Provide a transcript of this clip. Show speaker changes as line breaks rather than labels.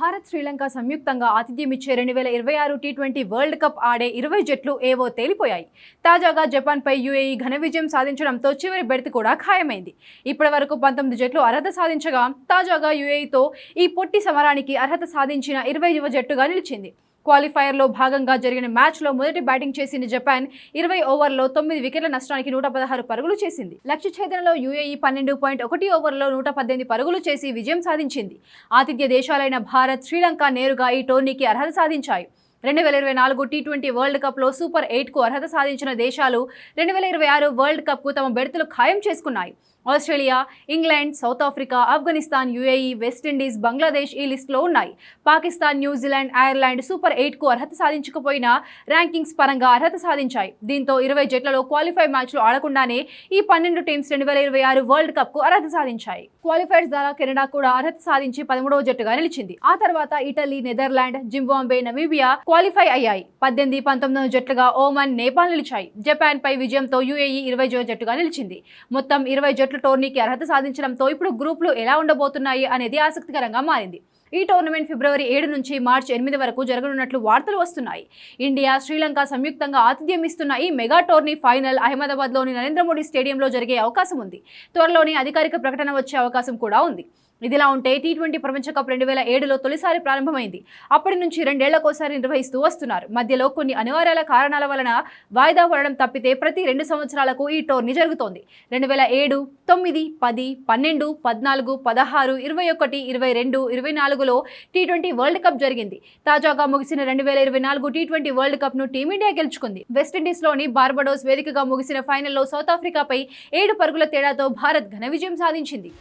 భారత్ శ్రీలంక సంయుక్తంగా ఆతిథ్యం ఇచ్చే 2026 టీ20 వరల్డ్ కప్ ఆడే 20 జట్లు ఏవో తేలిపోయాయి. తాజాగా జపాన్పై యూఏఈ ఘన విజయం సాధించడంతో చివరి బెర్త్ కూడా ఖాయమైంది. ఇప్పటివరకు 19 జట్లు అర్హత సాధించగా తాజాగా యూఏఈతో ఈ పొట్టి సమరానికి అర్హత సాధించిన 20వ జట్టుగా నిలిచింది. క్వాలిఫైయర్లో భాగంగా జరిగిన మ్యాచ్లో మొదటి బ్యాటింగ్ చేసిన జపాన్ 20 ఓవర్లలో 9 వికెట్ల నష్టానికి 116 పరుగులు చేసింది. లక్ష్య ఛేదనలో యూఏఈ 12.1 ఓవర్లలో 118 పరుగులు చేసి విజయం సాధించింది. ఆతిథ్య దేశాలైన భారత్, శ్రీలంక నేరుగా ఈ టోర్నీకి అర్హత సాధించాయి. 2024 టీ20 వరల్డ్ కప్లో సూపర్ 8కు అర్హత సాధించిన దేశాలు 2026 వరల్డ్ కప్కు తమ బెర్తులు ఖాయం చేసుకున్నాయి. Australia, England, south Africa, Afghanistan, UAE, West Indies, Bangladesh ఈ లిస్టులో ఉన్నాయి. పాకిస్తాన్, న్యూజిలాండ్, ఐర్లాండ్ సూపర్ 8కు అర్హత సాధించకపోయినా ర్యాంకింగ్స్ పరంగా అర్హత సాధించాయి. దీంతో 20 జట్లలో క్వాలిఫై మ్యాచ్లు ఆడకుండానే ఈ 12 టీమ్స్ 2026 వరల్డ్ కప్కు అర్హత సాధించాయి. క్వాలిఫైర్స్ ద్వారా కెనడా కూడా అర్హత సాధించి 13వ జట్టుగా నిలిచింది. ఆ తర్వాత Italy, Netherland, Zimbabwe, Namibia qualify అయ్యాయి. 18, 19వ జట్లుగా ఓమన్, నేపాల్ నిలిచాయి. జపాన్ పై విజయంతో యూఏఈ 20వ జట్టుగా నిలిచింది. మొత్తం 20 జట్లు టోర్నీకి అర్హత సాధించడంతో ఇప్పుడు గ్రూపులు ఎలా ఉండబోతున్నాయి అనేది ఆసక్తికరంగా మారింది. ఈ టోర్నమెంట్ ఫిబ్రవరి 7 నుంచి మార్చి 8 వరకు జరగనున్నట్లు వార్తలు వస్తున్నాయి. ఇండియా, శ్రీలంక సంయుక్తంగా ఆతిథ్యం ఇస్తున్న ఈ మెగా టోర్నీ ఫైనల్ అహ్మదాబాద్లోని నరేంద్ర మోడీ స్టేడియంలో జరిగే అవకాశం ఉంది. త్వరలోని అధికారిక ప్రకటన వచ్చే అవకాశం కూడా ఉంది. ఇదిలా ఉంటే టీ20 ప్రపంచ కప్ 2007లో తొలిసారి ప్రారంభమైంది. అప్పటి నుంచి 2 ఏళ్లకోసారి నిర్వహిస్తూ వస్తున్నారు. మధ్యలో కొన్ని అనివార్యాల కారణాల వలన వాయిదా పడడం తప్పితే ప్రతి 2 సంవత్సరాలకు ఈ టోర్నీ జరుగుతోంది. 2007, 9, 10, 12, 14, 16, 21, 22, 24లో టీ20 వరల్డ్ కప్ జరిగింది. తాజాగా ముగిసిన 2024 టీ20 వరల్డ్ కప్ ను టీమిండియా గెలుచుకుంది. వెస్టిండీస్లోని బార్బడోస్ వేదికగా ముగిసిన ఫైనల్లో సౌత్ ఆఫ్రికాపై 7 పరుగుల తేడాతో భారత్ ఘన విజయం సాధించింది.